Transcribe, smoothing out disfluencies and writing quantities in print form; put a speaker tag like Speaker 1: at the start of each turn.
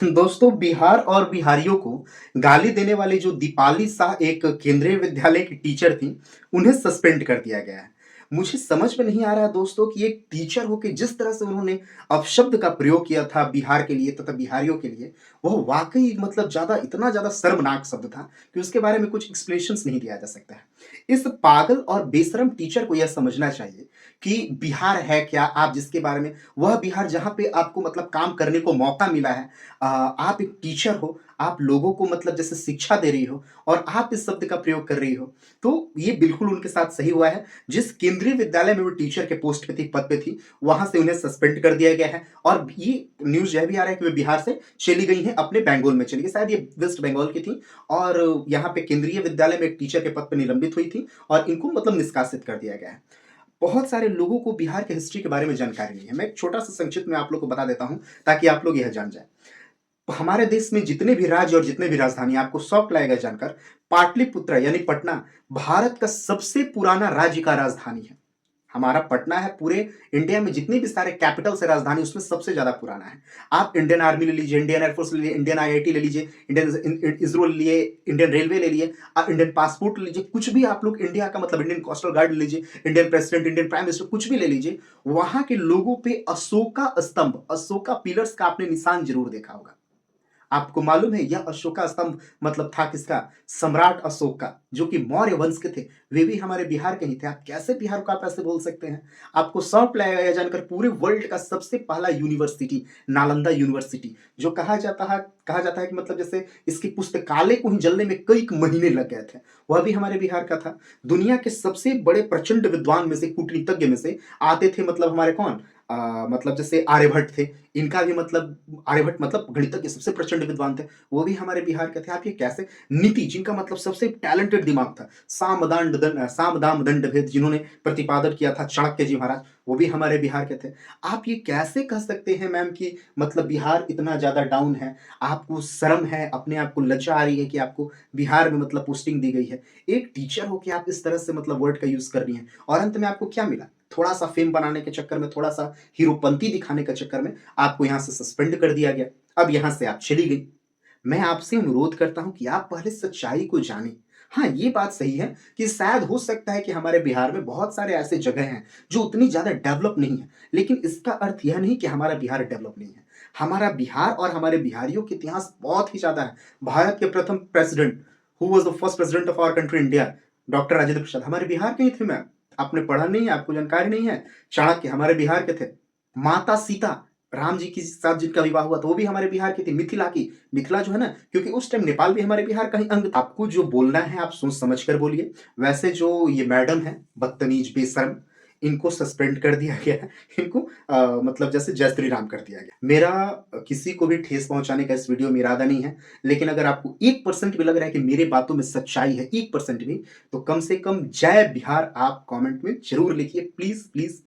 Speaker 1: दोस्तों, बिहार और बिहारियों को गाली देने वाली जो दीपाली शाह एक केंद्रीय विद्यालय की टीचर थी, उन्हें सस्पेंड कर दिया गया है। मुझे समझ में नहीं आ रहा है दोस्तों कि एक टीचर होके जिस तरह से उन्होंने अपशब्द का प्रयोग किया था बिहार के लिए तथा बिहारियों के लिए, वह वाक़ई मतलब इतना ज़्यादा शर्मनाक शब्द था कि उसके बारे में कुछ एक्सप्लेनेशंस नहीं दिया जा सकता है। इस पागल और बेशर्म टीचर को यह समझना चाहिए कि बिहार है क्या? आप जिसके बारे में वह बिहार जहाँ पे आपको काम करने को मौका मिला है, आप एक टीचर हो, आप लोगों को जैसे शिक्षा दे रही हो और आप इस शब्द का प्रयोग कर रही हो, तो ये बिल्कुल उनके साथ सही हुआ है। जिस केंद्रीय विद्यालय में वो टीचर के पोस्ट पे थी, पद पे थी, वहाँ से उन्हें सस्पेंड कर दिया गया है और ये न्यूज़ यह भी आ रहा है कि वे बिहार से चली गई हैं, अपने बंगाल में चली गई। शायद ये वेस्ट बंगाल की थी और यहाँ पे केंद्रीय विद्यालय में एक टीचर के पद पे निलंबित हुई थी और इनको निष्कासित कर दिया गया है। बहुत सारे लोगों को बिहार के हिस्ट्री के बारे में जानकारी नहीं है। मैं एक छोटा-सा संक्षिप्त में आप लोग को बता देता हूँ, ताकि आप लोग यह जान जाएँ। हमारे देश में जितने भी राज्य और जितने भी राजधानी आपको शॉक लगेगा जानकर, पाटलिपुत्र यानी पटना भारत का सबसे पुराना राज्य का राजधानी है। हमारा पटना है पूरे इंडिया में जितने भी सारे कैपिटल्स है राजधानी उसमें सबसे ज़्यादा पुराना है। आप इंडियन आर्मी ले लीजिए, इंडियन एयरफोर्स ले लीजिए, इंडियन आईआईटी ले लीजिए, इंडियन इसरो ले लिए, इंडियन रेलवे ले लिए, इंडियन पासपोर्ट ले लीजिए, कुछ भी आप लोग इंडिया का इंडियन कोस्टल गार्ड ले लीजिए, Indian president, Indian prime minister कुछ भी ले लीजिए, वहाँ के लोगों पे अशोका स्तंभ, अशोका पिलर्स का आपने निशान ज़रूर देखा होगा। आपको मालूम है यह अशोका स्तंभ था किसका? सम्राट अशोक का, जो कि मौर्य वंश के थे। वे भी हमारे बिहार के ही थे। आप कैसे बिहार को आप ऐसे बोल सकते हैं? आपको शॉक लगेगा यह जानकर पूरे वर्ल्ड का सबसे पहला यूनिवर्सिटी, नालंदा यूनिवर्सिटी, जो कहा जाता है कि जैसे इसकी पुस्तकालय को ही जलने में कई महीने लग गए थे। वह भी हमारे बिहार का था। दुनिया के सबसे बड़े प्रचंड विद्वान में से, कूटनीतिज्ञ में से आते थे हमारे कौन? जैसे आर्यभट्ट थे। इनका भी आर्यभट्ट गणितज्ञ सबसे प्रचंड विद्वान थे, वो भी हमारे बिहार के थे। आप ये कैसे? नीति जिनका सबसे टैलेंटेड दिमाग था, साम दाम दंड भेद जिन्होंने प्रतिपादन किया था चाणक्य जी महाराज, वो भी हमारे बिहार के थे। आप ये कैसे कह सकते हैं मैम कि बिहार इतना ज़्यादा डाउन है? आपको शर्म है, अपने आप को लज्जा आ रही है कि आपको बिहार में पोस्टिंग दी गई है। एक टीचर हो के आप इस तरह से वर्ड का यूज़ कर रही हैं और अंत में आपको क्या मिला? थोड़ा-सा फेम बनाने के चक्कर में, थोड़ा-सा हीरोपंती दिखाने के चक्कर में आपको यहाँ से सस्पेंड कर दिया गया। अब यहाँ से आप चली गई। मैं आपसे अनुरोध करता हूँ कि आप पहले सच्चाई को जानें। हाँ, ये बात सही है कि शायद हो सकता है कि हमारे बिहार में बहुत सारे ऐसे जगह हैं, जो उतनी ज़्यादा डेवलप नहीं है। लेकिन इसका अर्थ यह नहीं कि हमारा बिहार डेवलप नहीं है। हमारा बिहार और हमारे बिहारियों के इतिहास बहुत ही ज़्यादा है। भारत के प्रथम president, who was the first president of our country India, doctor Rajendra Prasad हमारे बिहार के ही थे मैम। आपने पढ़ा नहीं है, आपको जानकारी नहीं है? चाणक्य हमारे बिहार के थे। माता सीता, राम जी के साथ जिनका विवाह हुआ था, वो भी हमारे बिहार की थी, मिथिला की। मिथिला जो है ना, क्योंकि उस टाइम नेपाल भी हमारे बिहार का ही अंग था। आपको जो बोलना है आप सोच समझ कर बोलिए। वैसे जो ये मैडम है, बदतमीज, बेशर्म, इनको सस्पेंड कर दिया गया है। इनको जैसे जय श्री राम कर दिया गया। मेरा किसी को भी ठेस पहुँचाने का इस वीडियो में इरादा नहीं है, लेकिन अगर आपको 1% भी लग रहा है कि मेरे बातों में सच्चाई है, 1% भी, तो कम से कम जय बिहार आप कमेंट में ज़रूर लिखिए। Please, please.